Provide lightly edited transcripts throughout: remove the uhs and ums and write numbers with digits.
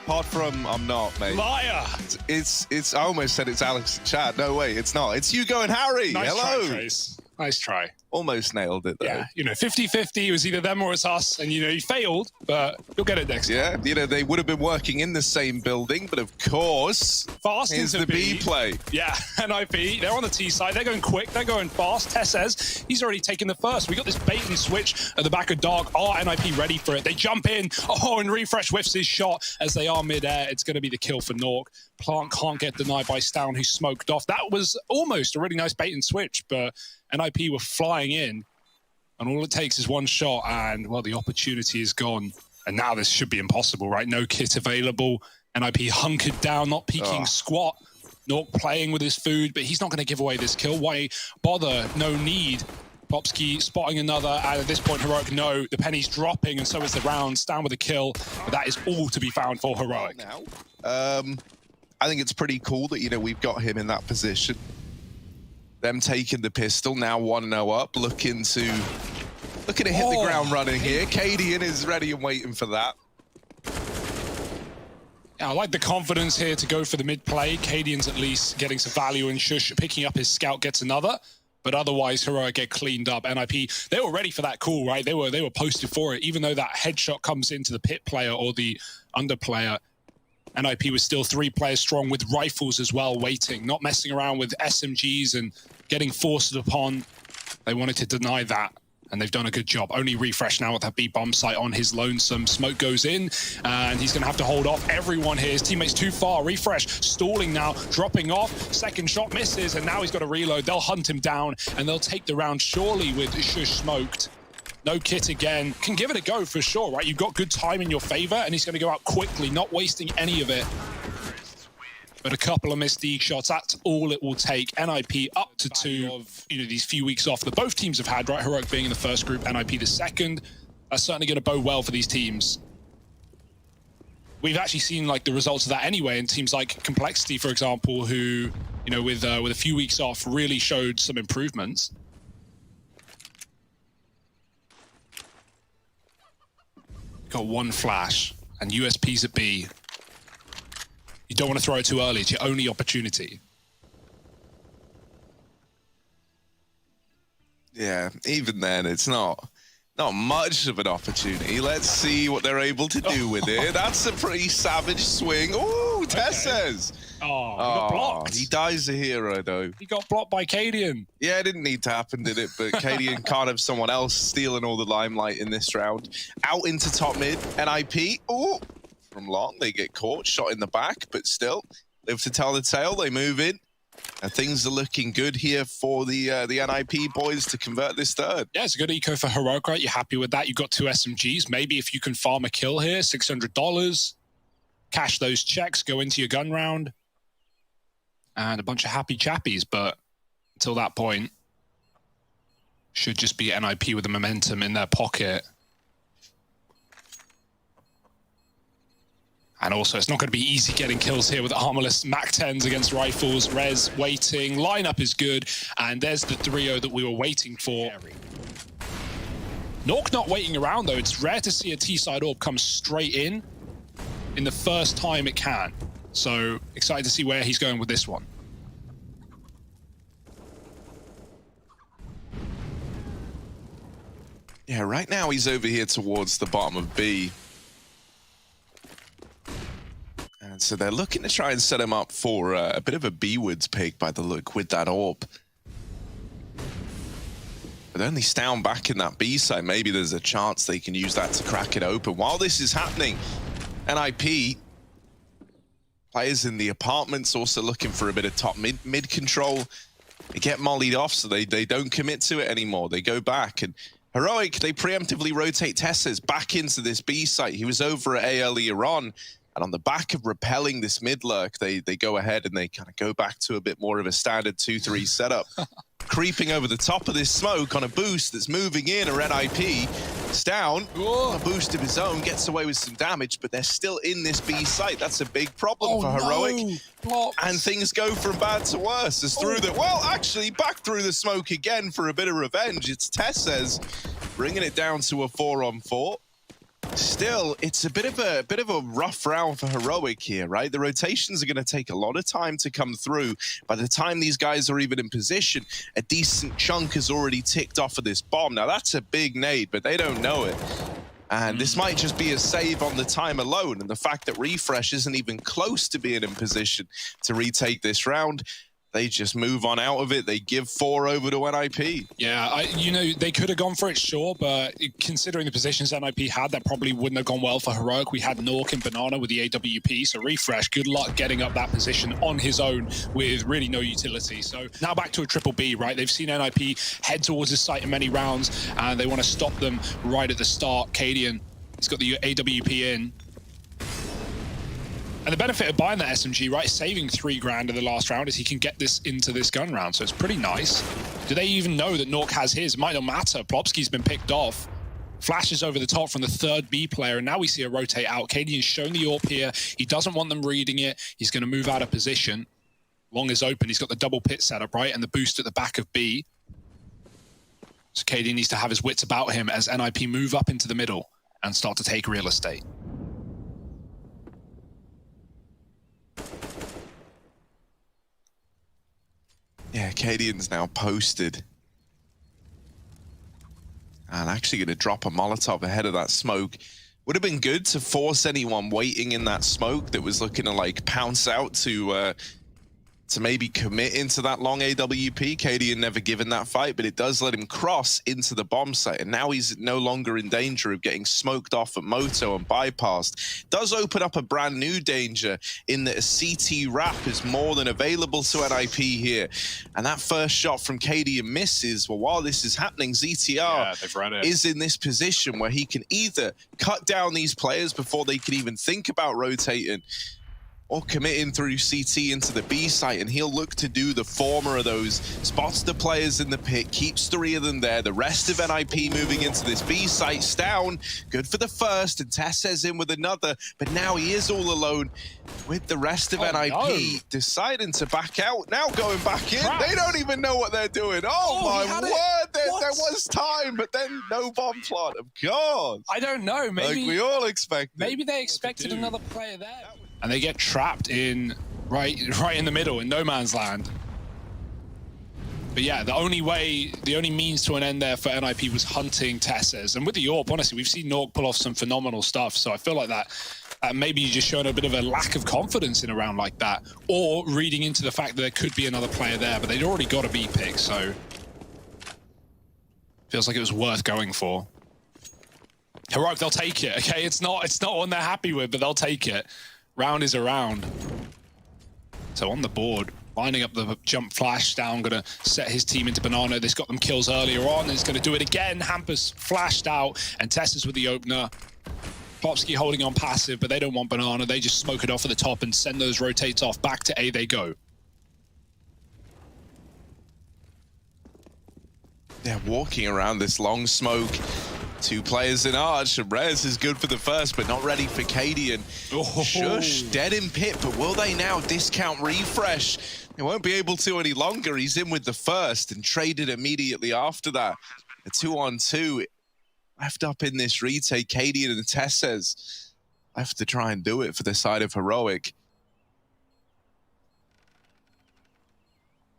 Apart from, I'm not, mate. Liar! It's. I almost said it's Alex in chat. No way, it's not. It's Hugo and Harry. Nice Hello. try, Trace. Nice try. Almost nailed it, though. Yeah, 50-50. It was either them or it's us. And, you failed, but you'll get it next time. Yeah, they would have been working in the same building, but of course, Fast here's into the B play. Yeah, NIP, they're on the T side. They're going quick. They're going fast. Tess says he's already taken the first. We got this bait and switch at the back of Dark. Are NIP ready for it? They jump in. Oh, and Refresh whiffs his shot as they are mid-air. It's going to be the kill for Nork. Plant can't get denied by Stown, who smoked off. That was almost a really nice bait and switch, but NIP were flying in. And all it takes is one shot, and, well, the opportunity is gone. And now this should be impossible, right? No kit available. NIP hunkered down, not peeking squat. Nork playing with his food, but he's not going to give away this kill. Why bother? No need. Popsky spotting another, and at this point, Heroic, no. The penny's dropping, and so is the round. Down with a kill, but that is all to be found for Heroic. Now, I think it's pretty cool that, we've got him in that position. Them taking the pistol, now 1-0 up, looking to hit the ground running here. Cadian is ready and waiting for that. Yeah, I like the confidence here to go for the mid play. Cadian's at least getting some value, and Shush picking up his scout gets another. But otherwise, Heroic get cleaned up. NIP, they were ready for that call, right? They were posted for it, even though that headshot comes into the pit player or the under player. NIP was still 3 players strong with rifles as well, waiting, not messing around with SMGs and getting forced upon. They wanted to deny that, and they've done a good job. Only Refresh now with that B bomb site on his lonesome. Smoke goes in, and he's going to have to hold off everyone here. His teammate's too far. Refresh stalling now, dropping off. Second shot misses, and now he's got to reload. They'll hunt him down, and they'll take the round surely with Shush smoked. No kit again. Can give it a go for sure, right? You've got good time in your favor, and he's going to go out quickly, not wasting any of it. But a couple of missed D shots, that's all it will take. NIP up to 2 of these few weeks off that both teams have had, right? Heroic being in the first group, NIP the second. That's certainly going to bode well for these teams. We've actually seen the results of that anyway in teams like Complexity, for example, who, with a few weeks off, really showed some improvements. Got one flash, and USP's at B. You don't want to throw it too early. It's your only opportunity. Yeah, even then, it's not much of an opportunity. Let's see what they're able to do with it. That's a pretty savage swing. Ooh, Tess says. Oh, he got blocked. He dies a hero, though. He got blocked by Cadian. Yeah, it didn't need to happen, did it? But Cadian can't have someone else stealing all the limelight in this round. Out into top mid, NIP. Ooh, from long, they get caught, shot in the back, but still, live to tell the tale. They move in, and things are looking good here for the NIP boys to convert this third. Yeah, it's a good eco for Heroic, right? You're happy with that. You've got 2 SMGs. Maybe if you can farm a kill here, $600, cash those checks, go into your gun round, and a bunch of happy chappies. But until that point, should just be NIP with the momentum in their pocket. And also, it's not going to be easy getting kills here with armorless MAC-10s against rifles. Rez waiting. Lineup is good. And there's the 3-0 that we were waiting for. Nork not waiting around, though. It's rare to see a T-side orb come straight in the first time it can. So, excited to see where he's going with this one. Yeah, right now he's over here towards the bottom of B. And so they're looking to try and set him up for a bit of a B-Woods pick by the look with that orb. But only Stown back in that B side. Maybe there's a chance they can use that to crack it open. While this is happening, NIP, players in the apartments also looking for a bit of top mid control. They get mollied off, so they don't commit to it anymore. They go back, and Heroic, they preemptively rotate Tesses back into this B site. He was over at AL earlier on. And on the back of repelling this mid lurk, they go ahead and they kind of go back to a bit more of a standard 2-3 setup. Creeping over the top of this smoke on a boost that's moving in, a red IP. Stown, a boost of his own, gets away with some damage, but they're still in this B site. That's a big problem for Heroic. No. And things go from bad to worse. As through the, well, actually, back through the smoke again for a bit of revenge. It's Tesses bringing it down to a 4-on-4. Still, it's a bit of a rough round for Heroic here, right? The rotations are going to take a lot of time to come through. By the time these guys are even in position, a decent chunk has already ticked off of this bomb. Now, that's a big nade, but they don't know it. And this might just be a save on the time alone. And the fact that Refresh isn't even close to being in position to retake this round, they just move on out of it. They give 4 over to NIP. Yeah, you know, they could have gone for it, sure, but considering the positions NIP had, that probably wouldn't have gone well for Heroic. We had Nork and Banana with the AWP, so Refresh, good luck getting up that position on his own with really no utility. So now back to a triple B, right? They've seen NIP head towards his site in many rounds, and they want to stop them right at the start. Cadian, he's got the AWP in. And the benefit of buying that SMG, right, saving $3,000 in the last round is he can get this into this gun round. So it's pretty nice. Do they even know that Nork has his? It might not matter. Plopski's been picked off. Flashes over the top from the third B player. And now we see a rotate out. Cadian's shown the AWP here. He doesn't want them reading it. He's going to move out of position. Long is open. He's got the double pit setup, right? And the boost at the back of B. So Cadian needs to have his wits about him as NIP move up into the middle and start to take real estate. Yeah, Cadian's now posted. And actually going to drop a Molotov ahead of that smoke. Would have been good to force anyone waiting in that smoke that was looking to like pounce out to maybe commit into that long AWP. Cadian never given that fight, but it does let him cross into the bomb site. And now he's no longer in danger of getting smoked off at Moto and bypassed. Does open up a brand new danger in that a CT wrap is more than available to NIP here. And that first shot from Cadian misses. Well, while this is happening, ZTR is in this position where he can either cut down these players before they can even think about rotating, or committing through CT into the B site, and he'll look to do the former of those. Spots the players in the pit, keeps 3 of them there. The rest of NIP moving into this B site. Down, good for the first, and Tess's in with another, but now he is all alone with the rest of NIP deciding to back out. Now going back in, they don't even know what they're doing. Oh my word, there was time, but then no bomb plant, of course. I don't know, maybe like we all expected. Maybe they expected another player there. And they get trapped in right in the middle in no man's land. But yeah, the only means to an end there for NIP was hunting Tess's. And with the AWP, honestly, we've seen Nork pull off some phenomenal stuff. So I feel like that maybe you're just showing a bit of a lack of confidence in a round like that, or reading into the fact that there could be another player there, but they'd already got a B pick, so feels like it was worth going for. Heroic, they'll take it, okay? It's not one they're happy with, but they'll take it. Round is a round. So on the board, lining up the jump flash down, gonna set his team into Banana. This got them kills earlier on, and he's gonna do it again. Hampus flashed out, and Tess's with the opener. Plopski holding on passive, but they don't want Banana. They just smoke it off at the top and send those rotates off. Back to A they go. They're walking around this long smoke. 2 players in Arch, and Rez is good for the first, but not ready for Cadian. Shush, dead in pit, but will they now discount Refresh? They won't be able to any longer. He's in with the first and traded immediately after that. A 2-on-2 left up in this retake. Cadian and Tess's left to try and do it for the side of Heroic.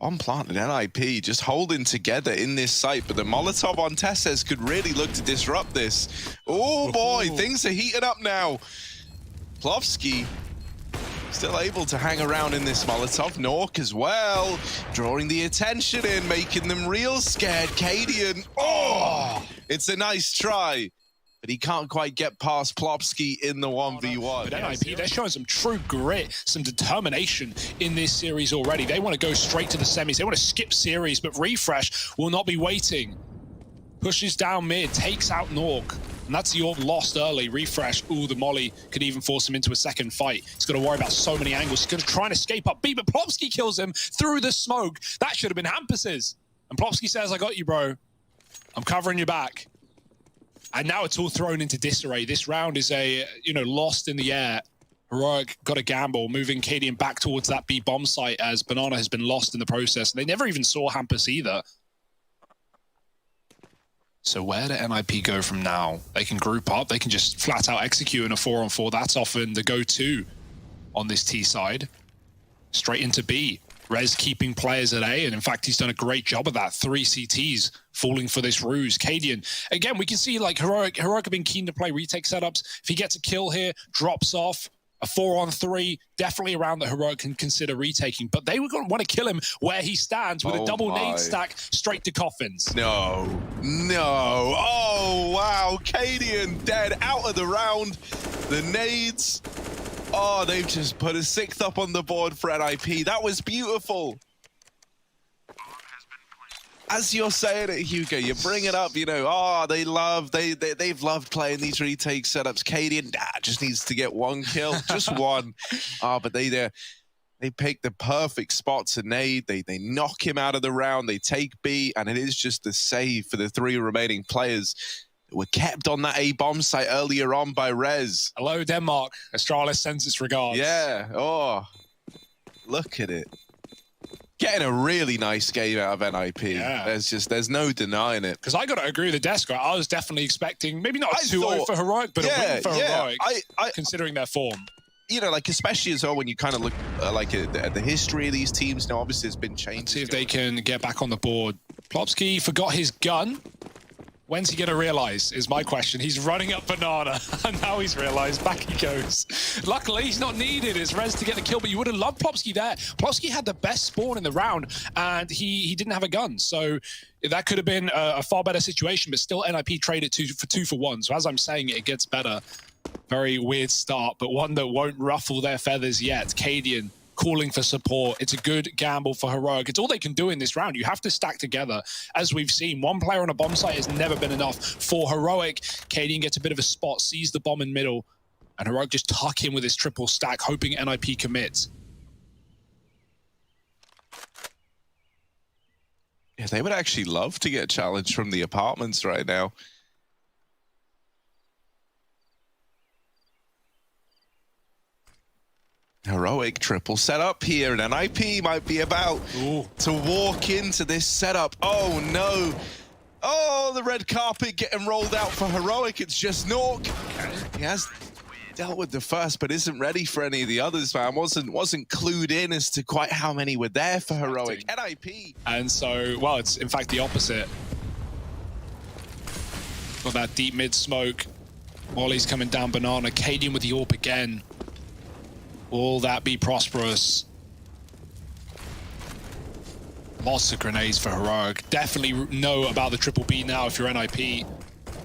On planted NIP just holding together in this site, but the Molotov on Tess's could really look to disrupt this. Oh boy, things are heating up now. Plopski still able to hang around in this Molotov. Nork as well, drawing the attention in, making them real scared. Cadian, it's a nice try, but he can't quite get past Plopski in the 1v1. But NIP, they're showing some true grit, some determination in this series already. They want to go straight to the semis. They want to skip series, but Refresh will not be waiting. Pushes down mid, takes out Nork. And that's the AWP lost early. Refresh, the molly could even force him into a second fight. He's got to worry about so many angles. He's going to try and escape up B, but Plopski kills him through the smoke. That should have been Hampus's. And Plopski says, I got you, bro. I'm covering your back. And now it's all thrown into disarray. This round is lost in the air. Heroic got a gamble, moving Cadian back towards that B bomb site as Banana has been lost in the process. They never even saw Hampus either. So where do NIP go from now? They can group up. They can just flat out execute in a 4-on-4. That's often the go-to on this T side. Straight into B. Rez keeping players at A, and in fact, he's done a great job of that. 3 CTs falling for this ruse. Cadian, again, we can see like Heroic have been keen to play retake setups. If he gets a kill here, drops off, a 4-on-3, definitely around that Heroic can consider retaking, but they were going to want to kill him where he stands with a double nade stack straight to coffins. No. Oh, wow. Cadian dead out of the round. The nades. Oh, they've just put a 6th up on the board for NIP. That was beautiful. As you're saying it, Hugo, you bring it up, you know, oh, they've loved playing these retake setups. Cadian just needs to get 1 kill, just 1. But they pick the perfect spot to nade. They knock him out of the round. They take B, and it is just a save for the 3 remaining players that were kept on that A bomb site earlier on by Rez. Hello, Denmark. Astralis sends its regards. Yeah. Oh, look at it. Getting a really nice game out of NIP. Yeah. There's no denying it. Because I got to agree with the desk, right? I was definitely expecting maybe not a 2-0 for Heroic, but a win for Heroic, considering their form. You know, like, especially as well when you kind of look like at the history of these teams. Now, obviously, it's been changed. Let's see if they can get back on the board. Plopsky forgot his gun. When's he going to realize, is my question. He's running up Banana, and now he's realized. Back he goes. Luckily, he's not needed. It's Rez to get the kill, but you would have loved Plopsky there. Plopsky had the best spawn in the round, and he didn't have a gun. So that could have been a far better situation, but still NIP traded 2 for 1. So as I'm saying it gets better. Very weird start, but one that won't ruffle their feathers yet. Cadian calling for support. It's a good gamble for Heroic. It's all they can do in this round. You have to stack together. As we've seen, 1 player on a bomb site has never been enough for Heroic. Cadian gets a bit of a spot, sees the bomb in middle, and Heroic just tuck in with his triple stack, hoping NIP commits. Yeah, they would actually love to get challenged from the apartments right now. Heroic triple setup here, and NIP might be about to walk into this setup. Oh no. Oh, the red carpet getting rolled out for Heroic. It's just Nork. He has dealt with the first, but isn't ready for any of the others, man. Wasn't clued in as to quite how many were there for Heroic. NIP. And so, well, it's in fact the opposite. Got that deep mid smoke. Molly's coming down Banana. Cadian with the AWP again. Will that be prosperous? Lots of grenades for Heroic. Definitely know about the triple B now if you're NIP.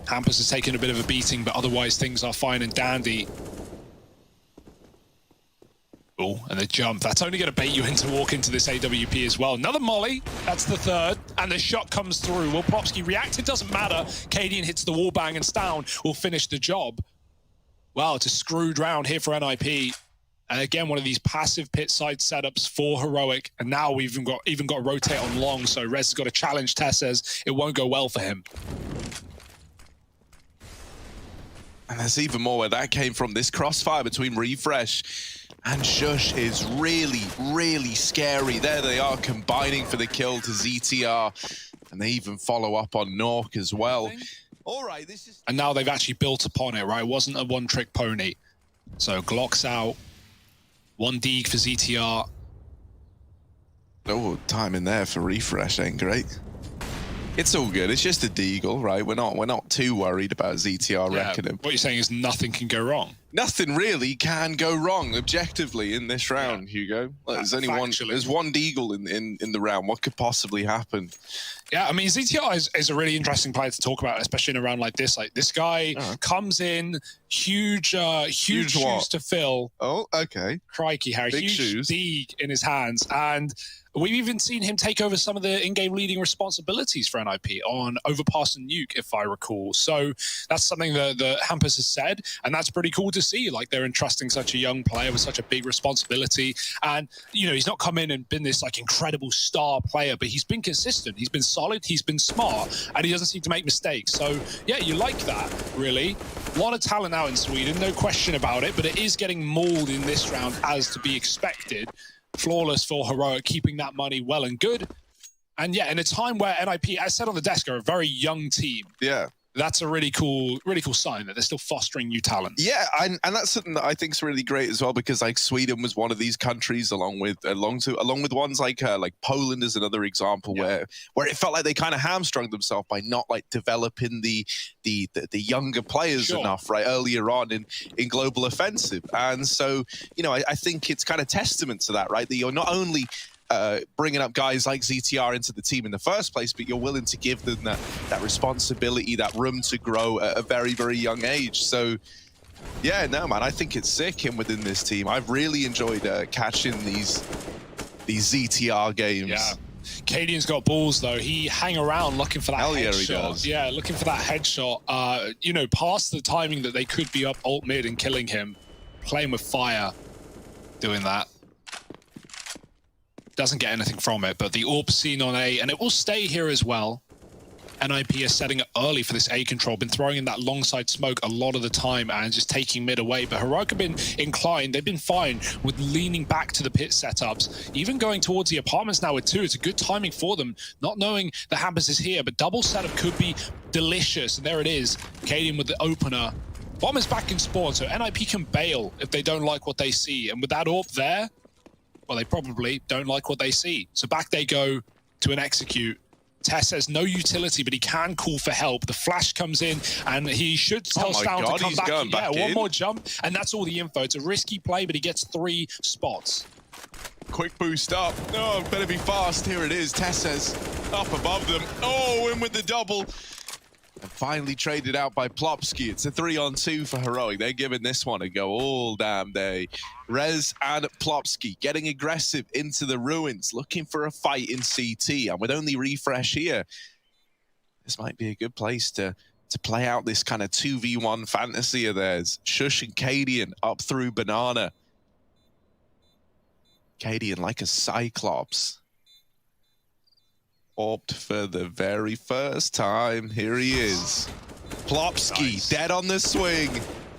Hampus has taken a bit of a beating, but otherwise things are fine and dandy. Oh, and the jump. That's only going to bait you into walk into this AWP as well. Another molly. That's the 3rd. And the shot comes through. Will Plopsky react? It doesn't matter. Cadian hits the wall bang and Stown will finish the job. Wow, it's a screwed round here for NIP. And again, one of these passive pit side setups for Heroic. And now we've even got to rotate on long. So Rez has got to challenge Tessez. It won't go well for him. And there's even more where that came from. This crossfire between Refresh and Shush is really, really scary. There they are combining for the kill to ZTR. And they even follow up on Nork as well. All right, this is... And now they've actually built upon it, right? It wasn't a one-trick pony. So Glock's out. 1 deeg for ZTR. Oh, time in there for Refresh ain't great. It's all good. It's just a deagle, right? We're not too worried about ZTR wrecking him. What you're saying is nothing can go wrong. Nothing really can go wrong objectively in this round, Hugo. Look, there's only there's 1 deagle in the round. What could possibly happen? Yeah, I mean, ZTR is a really interesting player to talk about, especially in a round like this. Like, this guy comes in, huge shoes to fill. Oh, okay. Crikey, Harry. Big huge shoes. deeg in his hands. And we've even seen him take over some of the in-game leading responsibilities for NIP on Overpass and Nuke, if I recall. So that's something that Hampus has said, and that's pretty cool to see. Like, they're entrusting such a young player with such a big responsibility. And, you know, he's not come in and been this, like, incredible star player, but he's been consistent. He's been solid, he's been smart, and he doesn't seem to make mistakes. So, yeah, you like that, really. A lot of talent out in Sweden, no question about it, but it is getting mauled in this round as to be expected. Flawless for Heroic, keeping that money well and good. And yeah, in a time where NIP, as said on the desk, are a very young team. Yeah. That's a really cool sign that they're still fostering new talent. Yeah, and that's something that I think is really great as well, because like Sweden was one of these countries, along with ones like Poland is another example, where it felt like they kind of hamstrung themselves by not like developing the younger players enough right earlier on in global offensive. And so, you know, I think it's kind of testament to that, right? That you're not only bringing up guys like ZTR into the team in the first place, but you're willing to give them that responsibility, that room to grow at a very, very young age. So, yeah, no, man, I think it's sick him within this team. I've really enjoyed catching these ZTR games. Yeah. Cadian's got balls, though. He hang around looking for that headshot. Yeah, he does. Yeah, looking for that headshot. You know, past the timing that they could be up ult mid and killing him. Playing with fire, doing that. Doesn't get anything from it, but the AWP seen on A, and it will stay here as well. NIP is setting it early for this A control, been throwing in that long side smoke a lot of the time and just taking mid away, but Heroic have been inclined, they've been fine with leaning back to the pit setups, even going towards the apartments now with 2. It's a good timing for them, not knowing the Hampers is here, but double setup could be delicious, and there it is, Cadian with the opener. Bomb is back in spawn, so NIP can bail if they don't like what they see, and with that AWP there, well, they probably don't like what they see. So back they go to an execute. Tess has no utility, but he can call for help. The flash comes in, and he should tell Stown to come back. Yeah, one more jump, and that's all the info. It's a risky play, but he gets 3 spots. Quick boost up. Oh, better be fast. Here it is. Tess says up above them. Oh, in with the double. And finally traded out by Plopsky. It's a 3-on-2 for Heroic. They're giving this one a go all damn day. Rez and Plopsky getting aggressive into the ruins, looking for a fight in CT. And with only refresh here, this might be a good place to play out this kind of 2v1 fantasy of theirs. Shush and Cadian up through Banana. Cadian like a Cyclops. AWP'd for the very first time. Here he is. Plopsky dead on the swing.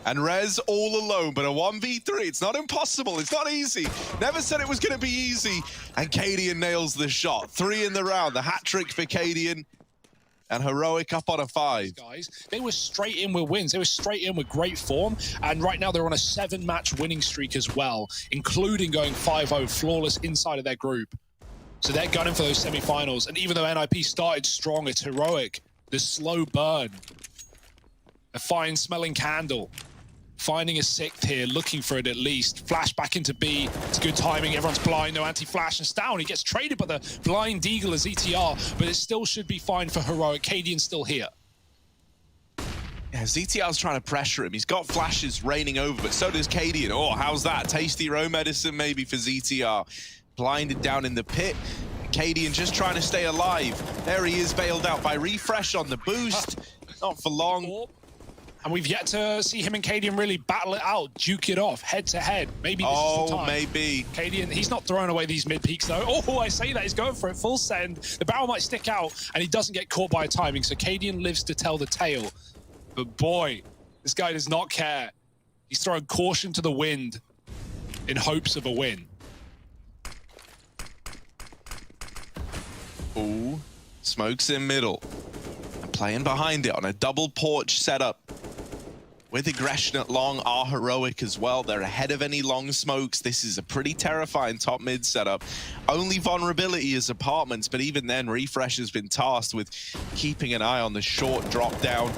And Rez all alone, but a 1v3. It's not impossible. It's not easy. Never said it was going to be easy. And Cadian nails the shot. 3 in the round. The hat trick for Cadian. And Heroic up on a 5. Guys, they were straight in with wins. They were straight in with great form. And right now they're on a 7-match winning streak as well, including going 5-0 flawless inside of their group. So they're gunning for those semi-finals. And even though NIP started strong, it's Heroic. The slow burn. A fine-smelling candle. Finding a 6th here, looking for it at least. Flash back into B. It's good timing. Everyone's blind. No anti-flash. And Stown, he gets traded by the blind Deagle as ETR. But it still should be fine for Heroic. Cadian's still here. Yeah, ZTR's trying to pressure him. He's got flashes raining over, but so does Cadian. Oh, how's that? Tasty row medicine maybe for ZTR. Blinded down in the pit. Cadian just trying to stay alive. There he is, bailed out by refresh on the boost. Not for long. And we've yet to see him and Cadian really battle it out, duke it off, head to head. Maybe this is the time. Maybe. Cadian, he's not throwing away these mid peaks though. Oh, I say that, he's going for it, full send. The barrel might stick out, and he doesn't get caught by a timing, so Cadian lives to tell the tale. But boy, this guy does not care. He's throwing caution to the wind in hopes of a win. Ooh, smokes in middle. And playing behind it on a double porch setup. With aggression at long are Heroic as well. They're ahead of any long smokes. This is a pretty terrifying top mid setup. Only vulnerability is apartments, but even then, Refresh has been tasked with keeping an eye on the short drop down.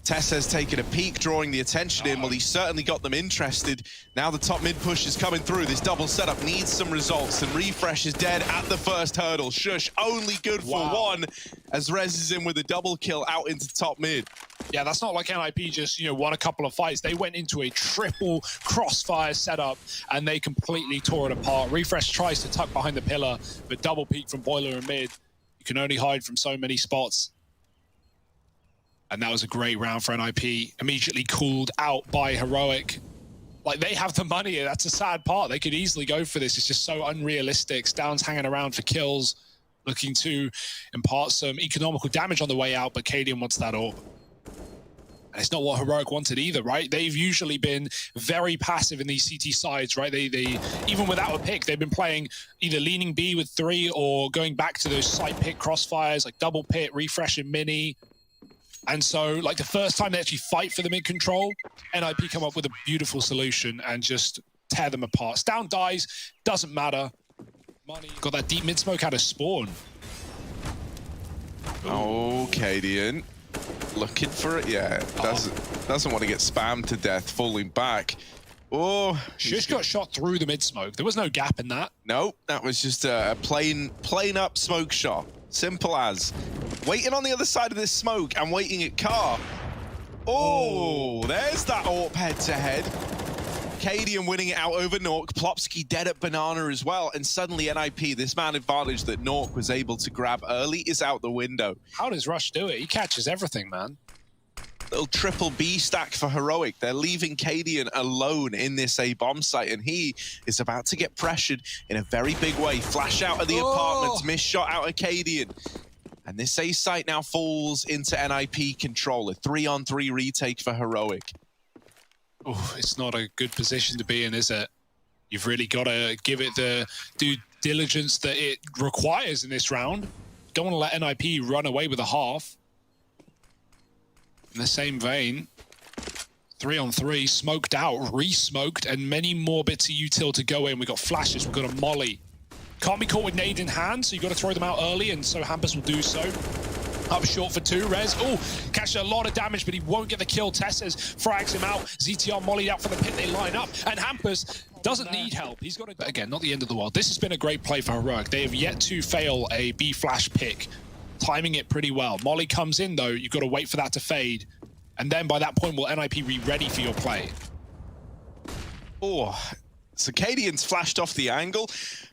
Tess has taken a peek, drawing the attention in. Well, he's certainly got them interested. Now the top mid push is coming through. This double setup needs some results, and Refresh is dead at the first hurdle. Shush only good for 1, as Rez is in with a double kill out into top mid. Yeah, that's not like NIP just, you know, won a couple of fights. They went into a triple crossfire setup, and they completely tore it apart. Refresh tries to tuck behind the pillar, but double peek from Boiler and mid. You can only hide from so many spots. And that was a great round for NIP. Immediately cooled out by Heroic. Like, they have the money. That's a sad part. They could easily go for this. It's just so unrealistic. Stown's hanging around for kills, looking to impart some economical damage on the way out, but Cadian wants that AWP. And it's not what Heroic wanted either, right? They've usually been very passive in these CT sides, right? They even without a pick, they've been playing either leaning B with 3 or going back to those side pick crossfires, like double pit, refresh and mini. And so, like, the first time they actually fight for the mid control, NIP come up with a beautiful solution and just tear them apart. Down dies, doesn't matter. Money got that deep mid smoke out of spawn. Oh, Cadian. Looking for it, yeah. Doesn't want to get spammed to death, falling back. Oh, Shush got shot through the mid smoke. There was no gap in that. Nope, that was just a plain up smoke shot. Simple as. Waiting on the other side of this smoke and waiting at car. Oh, there's that AWP head-to-head. Cadian winning it out over Nork. Plopsky dead at Banana as well. And suddenly NIP, this man advantage that Nork was able to grab early, is out the window. How does Rush do it? He catches everything, man. Little triple B stack for Heroic. They're leaving Cadian alone in this A bomb site, and he is about to get pressured in a very big way. Flash out of the apartments, miss shot out of Cadian. And this A site now falls into NIP control. A 3-on-3 retake for Heroic. Oh, it's not a good position to be in, is it? You've really got to give it the due diligence that it requires in this round. Don't want to let NIP run away with a half. In the same vein, 3-on-3, smoked out, re-smoked, and many more bits of util to go in. We've got flashes, we've got a molly. Can't be caught with nade in hand, so you've got to throw them out early, and so Hampus will do so. Up short for 2, Rez. Oh, catches a lot of damage, but he won't get the kill. Tesses frags him out. ZTR mollied out for the pit, they line up, and Hampus doesn't need help. He's got to, but again, not the end of the world. This has been a great play for Heroic. They have yet to fail a B flash pick, timing it pretty well. Molly comes in, though. You've got to wait for that to fade, and then by that point, will NIP be ready for your play? Oh, so Cadian's flashed off the angle.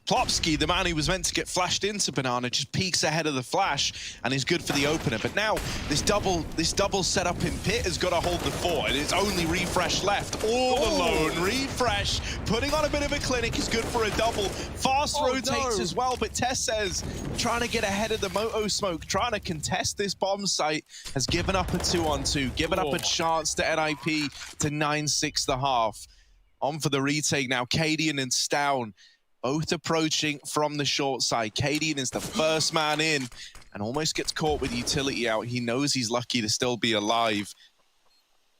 Plopsky, the man who was meant to get flashed into Banana, just peeks ahead of the flash and is good for the opener. But now this double setup in pit has got to hold the fort, and it's only refresh left. All alone, refresh, putting on a bit of a clinic is good for a double. Fast rotates as well, but Tess says trying to get ahead of the Moto smoke, trying to contest this bomb site, has given up a 2-on-2, given up a chance to NIP to 9-6 the half. On for the retake now, Cadian and Stown both approaching from the short side. Cadian is the first man in and almost gets caught with utility out. He knows he's lucky to still be alive.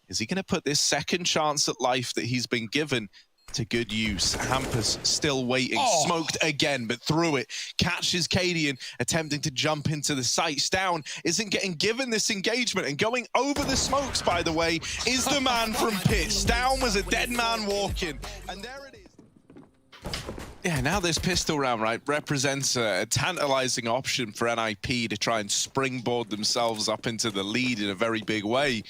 Is he going to put this second chance at life that he's been given to good use? Hampus still waiting, smoked again, but through it. Catches Cadian, attempting to jump into the site. Stown isn't getting given this engagement, and going over the smokes, by the way, is the man from pit. Stown was a dead man walking, and there it is. Yeah, now this pistol round, right, represents a tantalizing option for NIP to try and springboard themselves up into the lead in a very big way.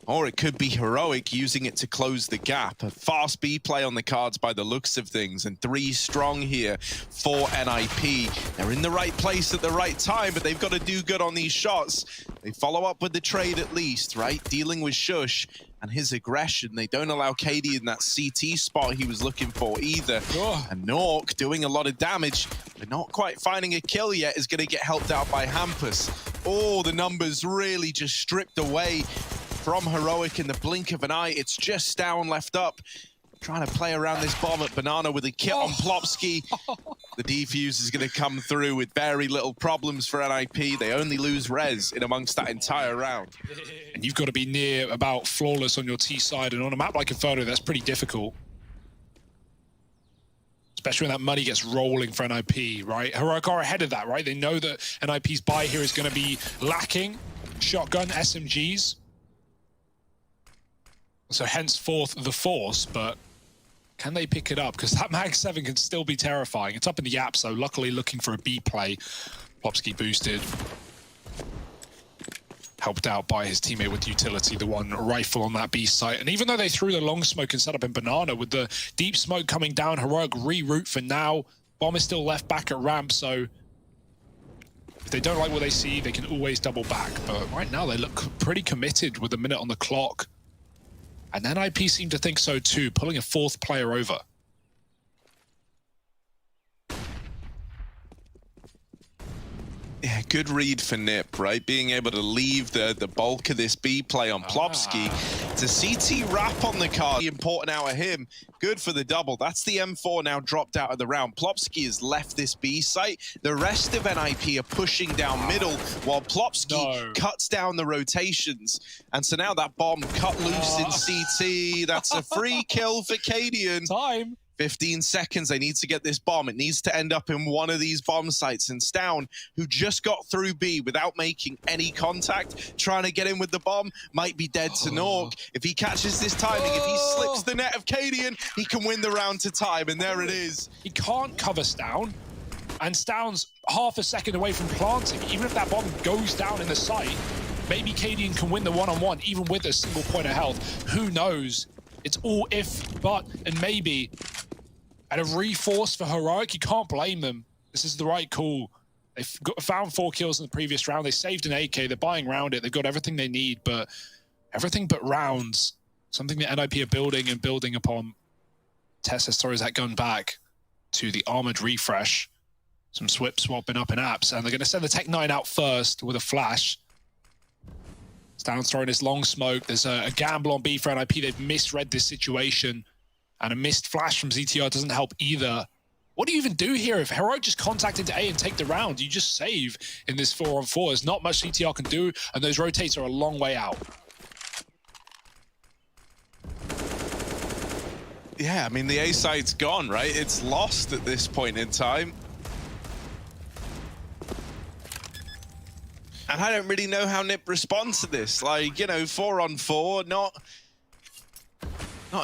Or it could be Heroic using it to close the gap. A fast B play on the cards by the looks of things, and 3 strong here for NIP. They're in the right place at the right time, but they've got to do good on these shots. They follow up with the trade at least, right? Dealing with Shush and his aggression. They don't allow KD in that CT spot he was looking for either. And Nork doing a lot of damage, but not quite finding a kill yet, is going to get helped out by Hampus. Oh, the numbers really just stripped away from Heroic in the blink of an eye. It's just Stown left up, trying to play around this bomb at Banana with a kit on Plopsky. The defuse is going to come through with very little problems for NIP. They only lose res in amongst that entire round. And you've got to be near about flawless on your T side, and on a map like Inferno, that's pretty difficult. Especially when that money gets rolling for NIP, right? Heroic are ahead of that, right? They know that NIP's buy here is going to be lacking shotgun SMGs. So henceforth the force, but can they pick it up? Because that Mag 7 can still be terrifying. It's up in the app, so luckily looking for a B play. Plopsky boosted. Helped out by his teammate with utility, the one rifle on that B site. And even though they threw the long smoke and set up in Banana, with the deep smoke coming down, Heroic reroute for now. Bomb is still left back at ramp, so if they don't like what they see, they can always double back. But right now they look pretty committed with a minute on the clock. And NIP seem to think so too, pulling a 4th player over. Yeah, good read for Nip, right? Being able to leave the bulk of this B play on Plopsky. It's a CT wrap on the card. Important out of him. Good for the double. That's the M4 now dropped out of the round. Plopsky has left this B site. The rest of NIP are pushing down middle while Plopsky cuts down the rotations. And so now that bomb cut loose in CT. That's a free kill for Cadian. Time. 15 seconds, they need to get this bomb. It needs to end up in one of these bomb sites. And Stown, who just got through B without making any contact, trying to get in with the bomb, might be dead to Nork. If he catches this timing, if he slips the net of Cadian, he can win the round to time, and there it is. He can't cover Stown, and Stown's half a second away from planting. Even if that bomb goes down in the site, maybe Cadian can win the one-on-one, even with a single point of health. Who knows? It's all if, but, and maybe. And a reforce for Heroic, you can't blame them. This is the right call. They've found 4 kills in the previous round. They saved an AK. They're buying around it. They've got everything they need, but everything but rounds. Something that NIP are building and building upon. Tess throws that gun back to the armored refresh. Some swip swapping up in apps, and they're going to send the Tech 9 out first with a flash. Stown's throwing his long smoke. There's a gamble on B for NIP. They've misread this situation. And a missed flash from ZTR doesn't help either. What do you even do here? If Heroic just contact into A and take the round, you just save in this 4-on-4. There's not much ZTR can do, and those rotates are a long way out. Yeah, I mean, the A site's gone, right? It's lost at this point in time. And I don't really know how Nip responds to this. Like, you know, 4-on-4, not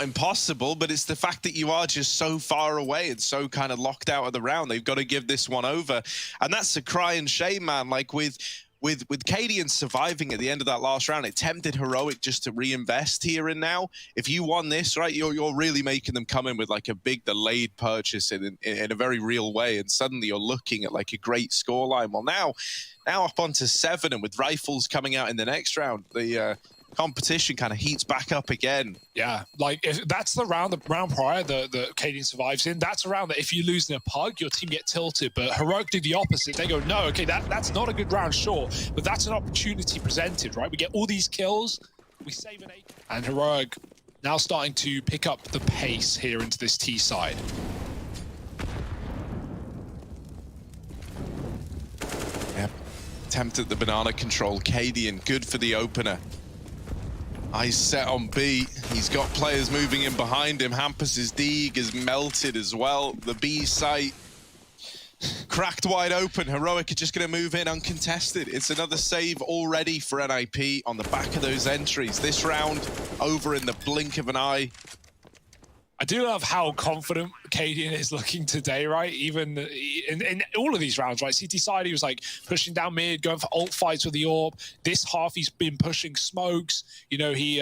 impossible, but it's the fact that you are just so far away and so kind of locked out of the round. They've got to give this one over. And that's a cry and shame, man. Like with Cadian surviving at the end of that last round, it tempted Heroic just to reinvest here and now. If you won this, right, you're really making them come in with like a big delayed purchase in a very real way. And suddenly you're looking at like a great scoreline. Well, now up onto 7, and with rifles coming out in the next round, the competition kind of heats back up again. Yeah, like if that's the round prior that Cadian survives in, that's a round that if you lose in a pug, your team get tilted. But Heroic do the opposite. They go, no, okay, that's not a good round, sure, but that's an opportunity presented, right? We get all these kills, we save an 8. And Heroic now starting to pick up the pace here into this T side. Yep, attempt at the banana control. Cadian, good for the opener. Eyes set on B. He's got players moving in behind him. Hampus' Deeg is melted as well. The B site cracked wide open. Heroic are just going to move in uncontested. It's another save already for NIP on the back of those entries. This round over in the blink of an eye. I do love how confident Cadian is looking today, right? Even in all of these rounds, right? CT side, he was like pushing down mid, going for ult fights with the AWP. This half, he's been pushing smokes. You know, he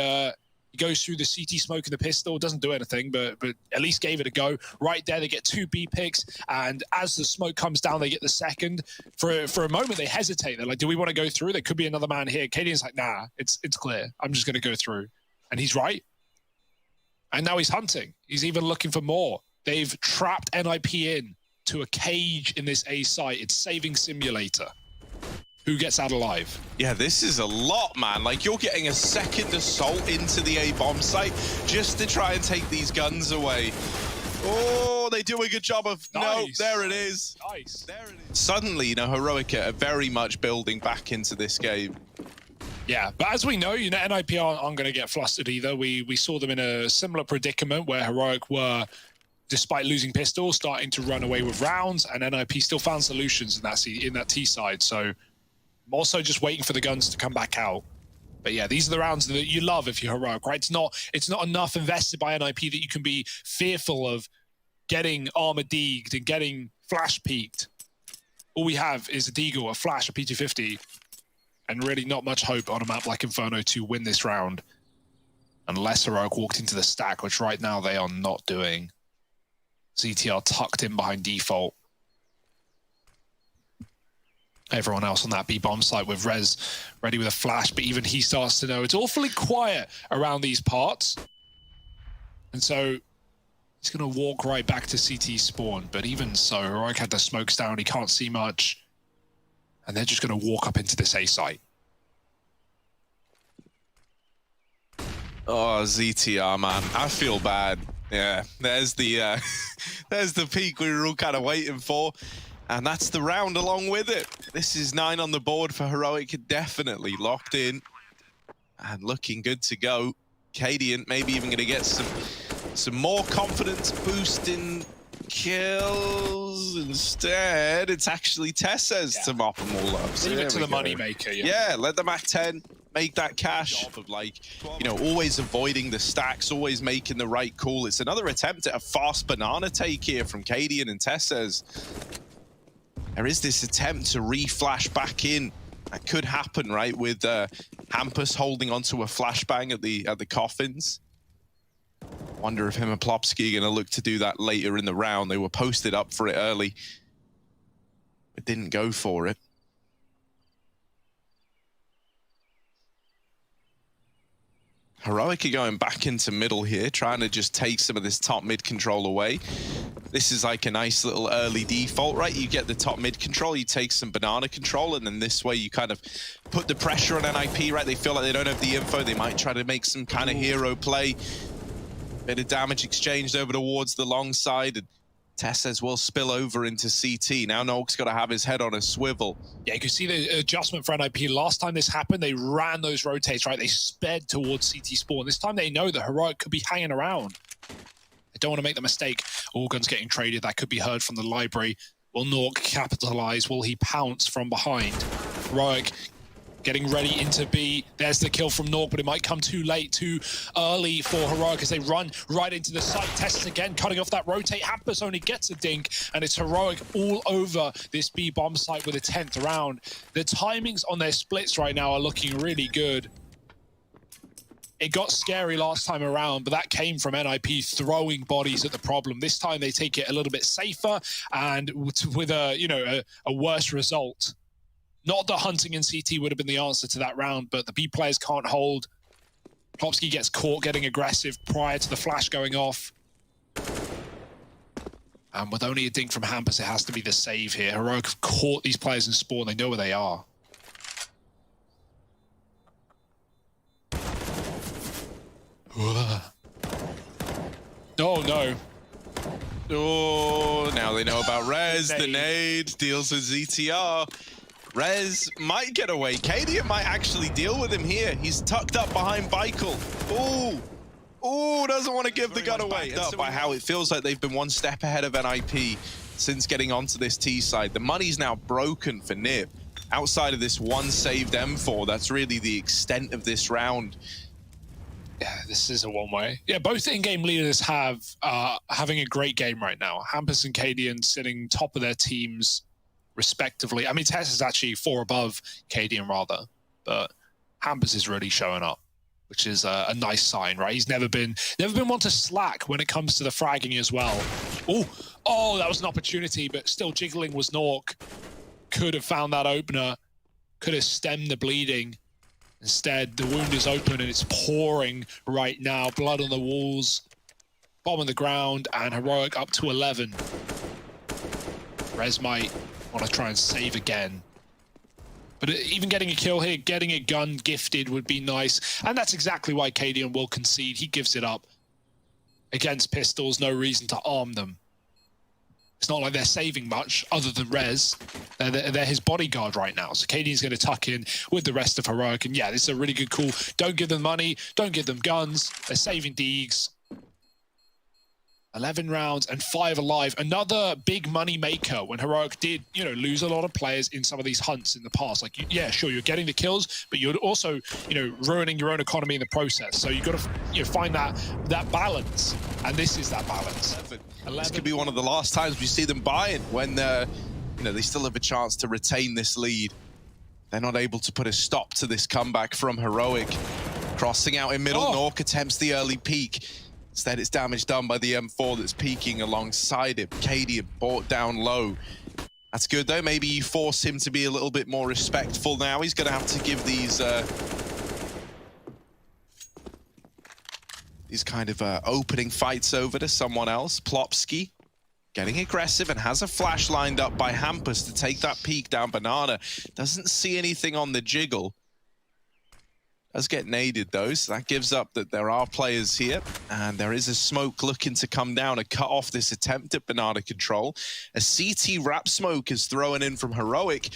goes through the CT smoke and the pistol, doesn't do anything, but at least gave it a go. Right there, they get 2 B picks, and as the smoke comes down, they get the second. For a moment, they hesitate. They're like, do we want to go through? There could be another man here. Cadian's like, nah, it's clear. I'm just going to go through. And he's right. And now he's hunting. He's even looking for more. They've trapped NIP in to a cage in this A site. It's saving simulator. Who gets out alive? Yeah, this is a lot, man. Like, you're getting a second assault into the A bomb site just to try and take these guns away. Oh, they do a good job of... Nice. No, there it is. Nice. There it is. Suddenly, you know, Heroic are very much building back into this game. Yeah, but as we know, you know, NIP aren't going to get flustered either. We saw them in a similar predicament where Heroic were, despite losing pistols, starting to run away with rounds, and NIP still found solutions in that T side. So more so just waiting for the guns to come back out. But yeah, these are the rounds that you love if you're Heroic, right? It's not enough invested by NIP that you can be fearful of getting armor deeged and getting flash peaked. All we have is a deagle, a flash, a P250. And really not much hope on a map like Inferno to win this round. Unless Heroic walked into the stack, which right now they are not doing. ZTR tucked in behind default. Everyone else on that B-bomb site with Rez ready with a flash, but even he starts to know it's awfully quiet around these parts. And so he's going to walk right back to CT spawn. But even so, Heroic had the smokes down. He can't see much. And they're just going to walk up into this A site. Oh, ZTR, man. I feel bad. Yeah, there's the there's the peak we were all kind of waiting for. And that's the round along with it. This is 9 on the board for Heroic, definitely locked in and looking good to go. Cadian maybe even going to get some more confidence boosting kills. Instead, it's actually Tessez to mop them all up. So leave it to the moneymaker. Yeah, let them at 10. Make that cash of, like, you know, always avoiding the stacks, always making the right call. It's another attempt at a fast banana take here from Cadian and Tessez. There is this attempt to re-flash back in. That could happen, right, with Hampus holding onto a flashbang at the coffins. Wonder if him and Plopsky are going to look to do that later in the round. They were posted up for it early, but didn't go for it. Heroic are going back into middle here, trying to just take some of this top mid control away. This is like a nice little early default, right? You get the top mid control, you take some banana control, and then this way you kind of put the pressure on NIP, right? They feel like they don't have the info. They might try to make some kind of hero play. Bit of damage exchanged over towards the long side, and Tessez will spill over into CT. Now Nog's got to have his head on a swivel. Yeah, you can see the adjustment for NIP. Last time this happened, they ran those rotates, right? They sped towards CT spawn. This time they know that Heroic could be hanging around. They don't want to make the mistake. All guns getting traded. That could be heard from the library. Will Nork capitalize? Will he pounce from behind? Heroic getting ready into B. There's the kill from Nork, but it might come too late, too early for Heroic as they run right into the site. Tests again, cutting off that rotate. Hampus only gets a dink, and it's Heroic all over this B bomb site with a 10th round. The timings on their splits right now are looking really good. It got scary last time around, but that came from NIP throwing bodies at the problem. This time they take it a little bit safer and with a worse result. Not that hunting in CT would have been the answer to that round, but the B players can't hold. Plopsky gets caught getting aggressive prior to the flash going off. And with only a dink from Hampus, it has to be the save here. Heroic have caught these players in spawn. They know where they are. Oh, no. Oh, now they know about Rez. The nade deals with ZTR. Rez might get away. Cadian might actually deal with him here. He's tucked up behind Baikel. Ooh. Ooh, doesn't want to give the gun away. Up by how it feels like they've been one step ahead of NIP since getting onto this T side. The money's now broken for Nip. Outside of this one saved M4, that's really the extent of this round. Yeah, this is a one-way. Yeah, both in-game leaders have having a great game right now. Hampus and Cadian sitting top of their teams respectively. I mean, Tess is actually 4 above Cadian rather, but Hampus is really showing up, which is a nice sign, right? He's never been one to slack when it comes to the fragging as well. Oh, that was an opportunity, but still jiggling was Nork. Could have found that opener, could have stemmed the bleeding. Instead, the wound is open and it's pouring right now. Blood on the walls, bomb on the ground, and Heroic up to 11. Rez might want to try and save again. But even getting a kill here, getting a gun gifted would be nice. And that's exactly why Cadian will concede. He gives it up. Against pistols, no reason to arm them. It's not like they're saving much other than Rez. They're his bodyguard right now. So Cadian's going to tuck in with the rest of Heroic. And yeah, this is a really good call. Don't give them money. Don't give them guns. They're saving Deegs. 11 rounds and 5 alive. Another big money maker when Heroic did, lose a lot of players in some of these hunts in the past. Like, yeah, sure, you're getting the kills, but you're also, ruining your own economy in the process. So you've got to, find that balance. And this is that balance. 11. This could be one of the last times we see them buying when, they still have a chance to retain this lead. They're not able to put a stop to this comeback from Heroic. Crossing out in middle, Nork attempts the early peek. Instead, it's damage done by the M4 that's peeking alongside it. Cadian brought down low. That's good, though. Maybe you force him to be a little bit more respectful now. He's going to have to give these kind of opening fights over to someone else. Plopsky getting aggressive and has a flash lined up by Hampus to take that peek down Banana. Doesn't see anything on the jiggle. Does get naded though, so that gives up that there are players here, and there is a smoke looking to come down to cut off this attempt at Banana control. A CT wrap smoke is thrown in from Heroic.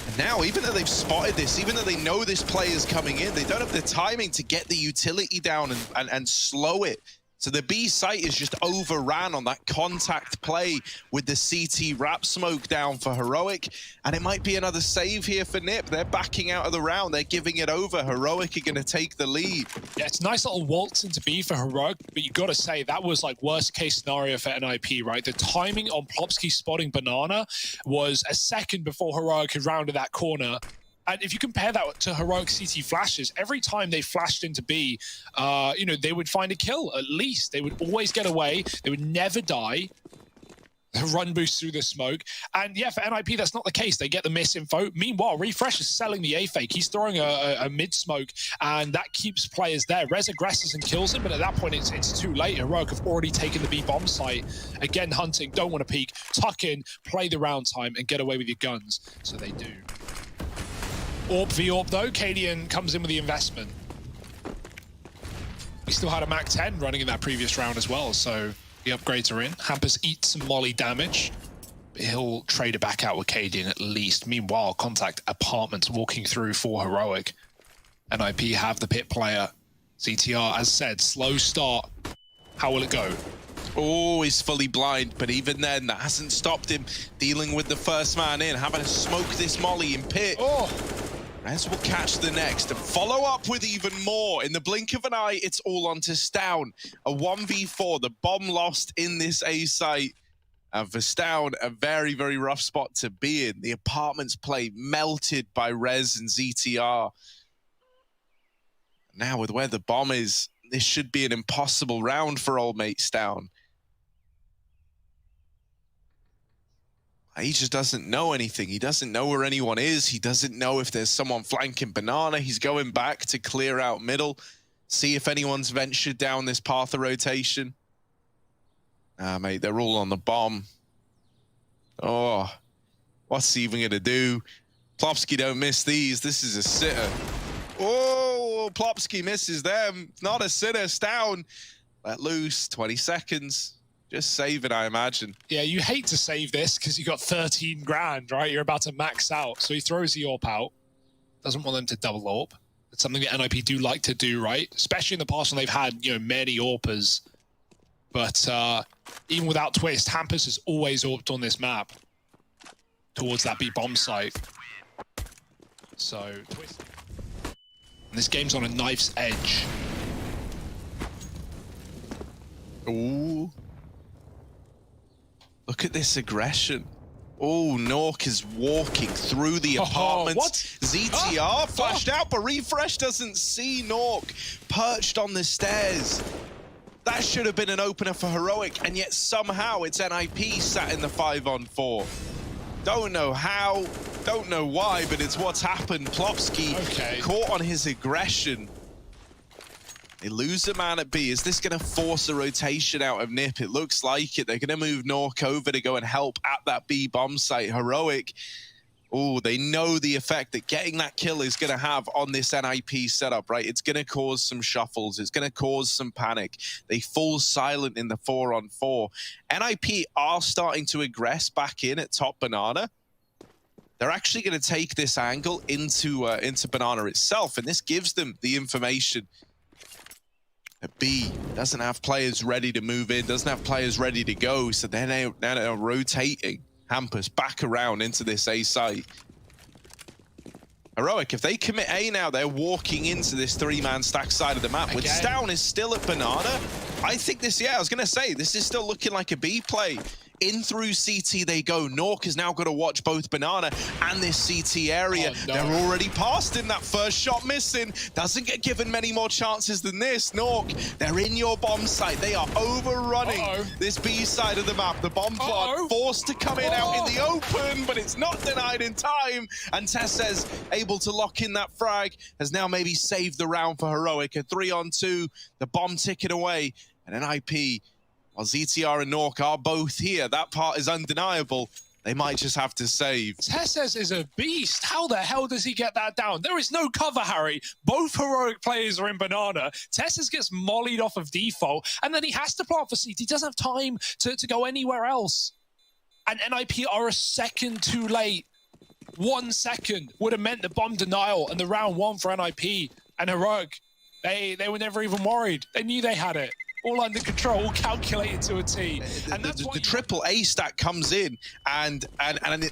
And now, even though they've spotted this, even though they know this play is coming in, they don't have the timing to get the utility down and slow it. So the B site is just overran on that contact play with the CT wrap smoke down for Heroic. And it might be another save here for NiP. They're backing out of the round. They're giving it over. Heroic are going to take the lead. Yeah, it's a nice little waltz into B for Heroic, but you got to say that was like worst case scenario for NIP, right? The timing on Plopsky spotting Banana was a second before Heroic had rounded that corner. And if you compare that to Heroic CT flashes, every time they flashed into B, you know, they would find a kill, at least. They would always get away. They would never die. Run boost through the smoke. And yeah, for NIP, that's not the case. They get the misinfo. Meanwhile, Refresh is selling the A-fake. He's throwing a mid-smoke, and that keeps players there. Rez aggresses and kills him, but at that point, it's too late. Heroic have already taken the B-bomb site. Again, hunting, don't want to peek. Tuck in, play the round time, and get away with your guns. So they do. AWP v AWP though, Cadian comes in with the investment. He still had a Mac 10 running in that previous round as well, so the upgrades are in. Hampus eats some molly damage, but he'll trade it back out with Cadian at least. Meanwhile, Contact Apartments walking through for Heroic. NIP have the pit player. CTR, as said, slow start. How will it go? Oh, he's fully blind, but even then, that hasn't stopped him dealing with the first man in, having to smoke this molly in pit. Oh! Rez will catch the next and follow up with even more. In the blink of an eye, it's all on to Stown. A 1v4, the bomb lost in this A site. And for Stown, a very, very rough spot to be in. The Apartments play melted by Rez and ZTR. Now with where the bomb is, this should be an impossible round for old mate Stown. He just doesn't know anything. He doesn't know where anyone is. He doesn't know if there's someone flanking Banana. He's going back to clear out middle, see if anyone's ventured down this path of rotation. Mate, they're all on the bomb. Oh, what's he even gonna do? Plopsky don't miss these. This is a sitter. Oh, Plopsky misses them. Not a sitter. Stown let loose. 20 seconds. Just save it, I imagine. Yeah, you hate to save this because you got 13 grand, right? You're about to max out. So he throws the AWP out. Doesn't want them to double AWP. It's something that NIP do like to do, right? Especially in the past when they've had, you know, many AWPers. But even without Twist, Hampus has always AWPed on this map towards that B-bomb site. So, Twist. And this game's on a knife's edge. Ooh. Look at this aggression. Oh, Nork is walking through the apartments. What? ZTR flashed out, but Refresh doesn't see Nork perched on the stairs. That should have been an opener for Heroic, and yet somehow it's NIP sat in the 5-on-4. Don't know how, don't know why, but it's what's happened. Plopsky caught on his aggression. They lose a man at B. Is this going to force a rotation out of NiP? It looks like it. They're going to move Nork over to go and help at that B bomb site. Heroic, oh, they know the effect that getting that kill is going to have on this NIP setup, right? It's going to cause some shuffles. It's going to cause some panic. They fall silent in the 4-on-4. NIP are starting to aggress back in at top Banana. They're actually going to take this angle into Banana itself, and this gives them the information. B doesn't have players ready to move in, doesn't have players ready to go, so they're now rotating Hampus back around into this A site. Heroic, if they commit A now, they're walking into this 3-man stack side of the map. With Stown is still at Banana, I think this, yeah, I was going to say, this is still looking like a B play. In through CT they go. Nork has now got to watch both Banana and this CT area. Oh, no. They're already past him. That first shot missing. Doesn't get given many more chances than this. Nork, they're in your bomb site. They are overrunning this B side of the map. The bomb plot forced to come in out in the open, but it's not denied in time. And Tessez, able to lock in that frag, has now maybe saved the round for Heroic. A 3-on-2, the bomb ticking away. And NIP While ZTR and Nork are both here, that part is undeniable. They might just have to save. Tesses is a beast. How the hell does he get that down? There is no cover, Harry. Both heroic players are in banana. Tesses gets mollied off of default, and then he has to plant for CT. He doesn't have time to go anywhere else. And NIP are a second too late. 1 second would have meant the bomb denial and the round one for NIP and heroic. They were never even worried. They knew they had it. All under control, all calculated to a T. And that's the triple A stack comes in, and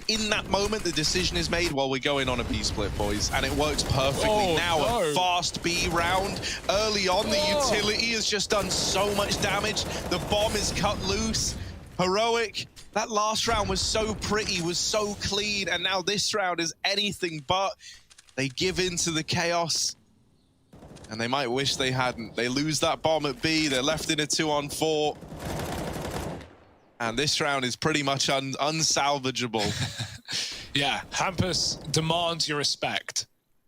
in that moment, the decision is made, well, we're going on a B split, boys. And it works perfectly. A fast B round. Early on, the utility has just done so much damage. The bomb is cut loose. Heroic, that last round was so pretty, was so clean, and now this round is anything but. They give in to the chaos. And they might wish they hadn't. They lose that bomb at B. They're left in a 2-on-4. And this round is pretty much unsalvageable. Yeah, Hampus demands your respect,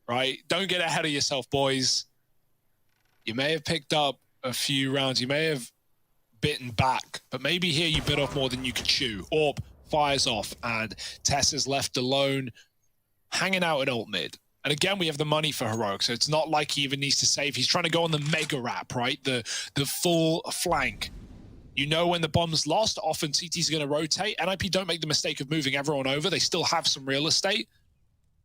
right? Don't get ahead of yourself, boys. You may have picked up a few rounds. You may have bitten back. But maybe here you bit off more than you could chew. Orb fires off. And Tess is left alone, hanging out at ult mid. And again, we have the money for heroic, so it's not like he even needs to save. He's trying to go on the mega wrap, right? The full flank. You know when the bomb's lost, often CT's going to rotate. NIP don't make the mistake of moving everyone over. They still have some real estate.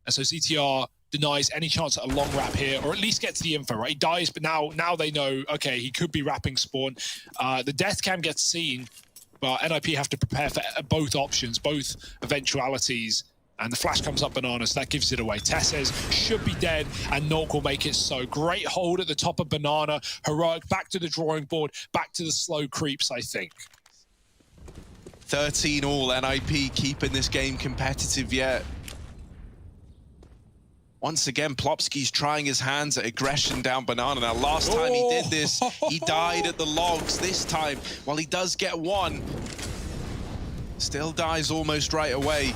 And so CTR denies any chance at a long wrap here, or at least gets the info, right? He dies, but now they know, okay, he could be wrapping spawn. The death cam gets seen, but NIP have to prepare for both options, both eventualities. And the flash comes up banana, so that gives it away. Tesses should be dead, and Nork will make it so. Great hold at the top of banana. Heroic back to the drawing board, back to the slow creeps, I think. 13 all, NIP keeping this game competitive yet. Once again, Plopsky's trying his hands at aggression down banana. Now, last time he did this, he died at the logs. This time, while he does get one, still dies almost right away.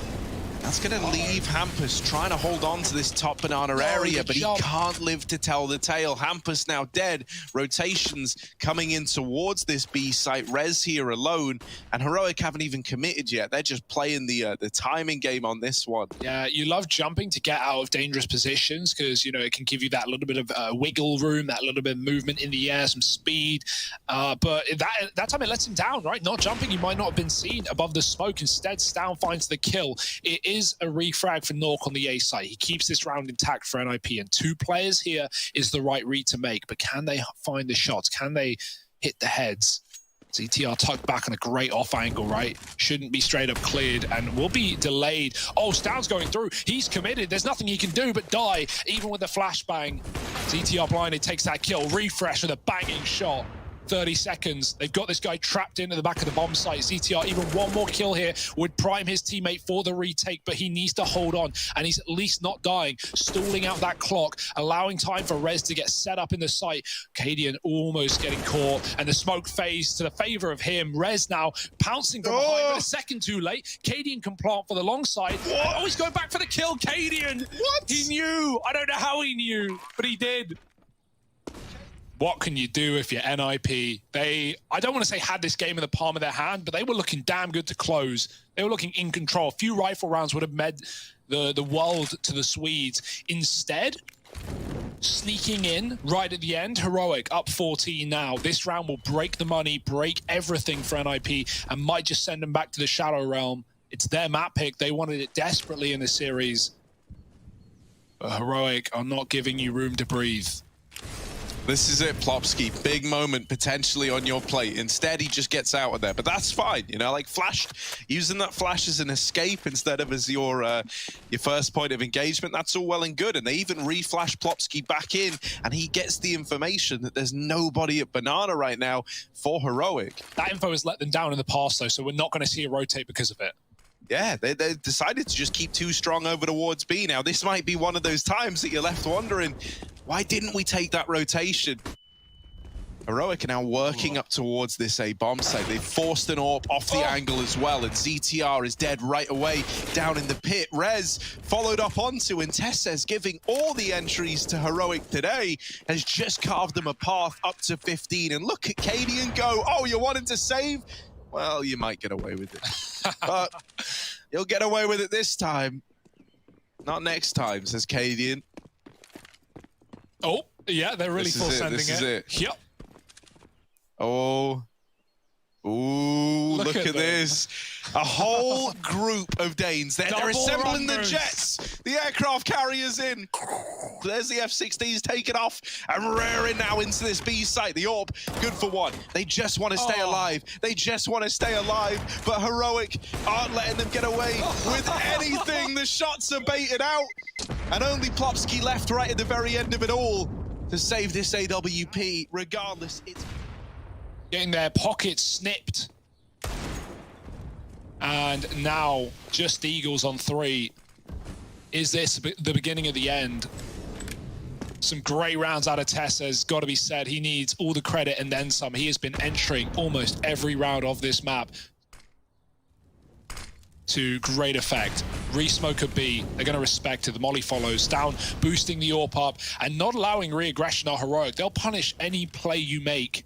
That's going to leave Hampus trying to hold on to this top banana area, but he can't live to tell the tale. Hampus now dead. Rotations coming in towards this B site. Rez here alone, and Heroic haven't even committed yet. They're just playing the timing game on this one. Yeah, you love jumping to get out of dangerous positions because, you know, it can give you that little bit of wiggle room, that little bit of movement in the air, some speed. But that time it lets him down, right? Not jumping, he might not have been seen above the smoke. Instead, Stown finds the kill. It is a refrag for Nork on the A side. He keeps this round intact for NIP, and 2 players here is the right read to make. But can they find the shots? Can they hit the heads? ZTR tucked back on a great off angle, right? Shouldn't be straight up cleared and will be delayed. Oh, Stown's going through. He's committed. There's nothing he can do but die, even with the flashbang. ZTR blinded, takes that kill. Refresh with a banging shot. 30 seconds. They've got this guy trapped into the back of the bomb site. ZTR, even one more kill here would prime his teammate for the retake, but he needs to hold on, and he's at least not dying, stalling out that clock, allowing time for Rez to get set up in the site. Cadian almost getting caught, and the smoke phase to the favor of him. Rez now pouncing from behind, but a second too late. Cadian can plant for the long side. Oh, he's going back for the kill. Cadian! What? He knew. I don't know how he knew, but he did. What can you do if you're NIP? They, I don't want to say had this game in the palm of their hand, but they were looking damn good to close. They were looking in control. A few rifle rounds would have meant the world to the Swedes. Instead, sneaking in right at the end, Heroic up 14 now. This round will break the money, break everything for NIP, and might just send them back to the Shadow Realm. It's their map pick. They wanted it desperately in the series. But Heroic are not giving you room to breathe. This is it, Plopsky. Big moment potentially on your plate. Instead, he just gets out of there. But that's fine, you know, like using that flash as an escape instead of as your first point of engagement. That's all well and good. And they even reflash Plopsky back in, and he gets the information that there's nobody at Banana right now for Heroic. That info has let them down in the past, though, so we're not going to see a rotate because of it. Yeah, they decided to just keep too strong over towards B. Now, this might be one of those times that you're left wondering, why didn't we take that rotation? Heroic are now working up towards this A bomb site. They've forced an AWP off the angle as well, and ZTR is dead right away down in the pit. Rez followed up onto, and Tessez, giving all the entries to Heroic today, has just carved them a path up to 15. And look at Cadian go. Oh, you wanted to save? Well, you might get away with it. But you'll get away with it this time. Not next time, says Cadian. Oh, yeah, they're really full sending it. This is it. Yep. Oh. Ooh, look at this. A whole group of Danes. They're assembling the jets. The aircraft carriers in. There's the F-16s taken off and rearing now into this B site. The AWP, good for one. They just want to stay alive. They just want to stay alive. But Heroic aren't letting them get away with anything. The shots are baited out. And only Plopsky left right at the very end of it all to save this AWP. Regardless, it's... Getting their pockets snipped. And now, just Eagles on 3. Is this the beginning of the end? Some great rounds out of Tess, has got to be said. He needs all the credit and then some. He has been entering almost every round of this map to great effect. Re-smoker B, they're going to respect it. The molly follows down, boosting the AWP up, and not allowing re-aggression or Heroic. They'll punish any play you make.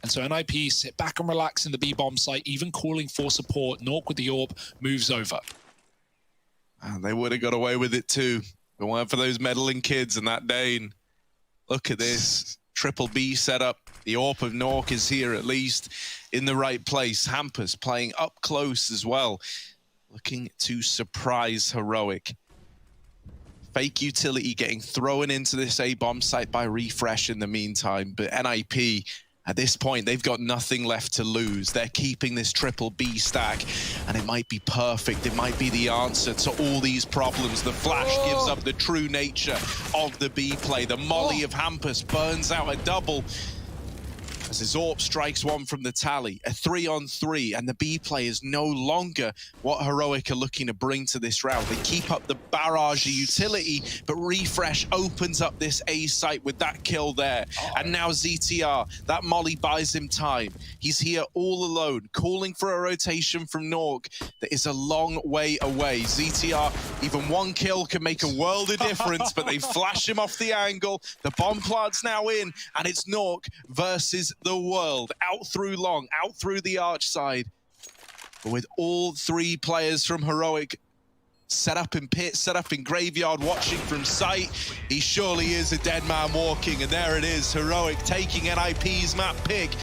And so NIP sit back and relax in the B-bomb site, even calling for support. Nork with the AWP moves over. And they would have got away with it too. If it weren't for those meddling kids and that Dane. Look at this. Triple B setup. The AWP of Nork is here at least in the right place. Hampus playing up close as well. Looking to surprise Heroic. Fake utility getting thrown into this A-bomb site by Refresh in the meantime. But NIP... at this point, they've got nothing left to lose. They're keeping this triple B stack, and it might be perfect. It might be the answer to all these problems. The flash gives up the true nature of the B play. The molly of Hampus burns out a double as his AWP strikes one from the tally. A 3-on-3, and the B play is no longer what Heroic are looking to bring to this round. They keep up the barrage of utility, but Refresh opens up this A site with that kill there. And now ZTR, that molly buys him time. He's here all alone, calling for a rotation from Nork that is a long way away. ZTR, even one kill can make a world of difference, but they flash him off the angle. The bomb plant's now in, and it's Nork versus the world. Out through long, out through the arch side. But with all three players from Heroic set up in pit, set up in graveyard, watching from sight, he surely is a dead man walking. And there it is, Heroic taking NIP's map pick.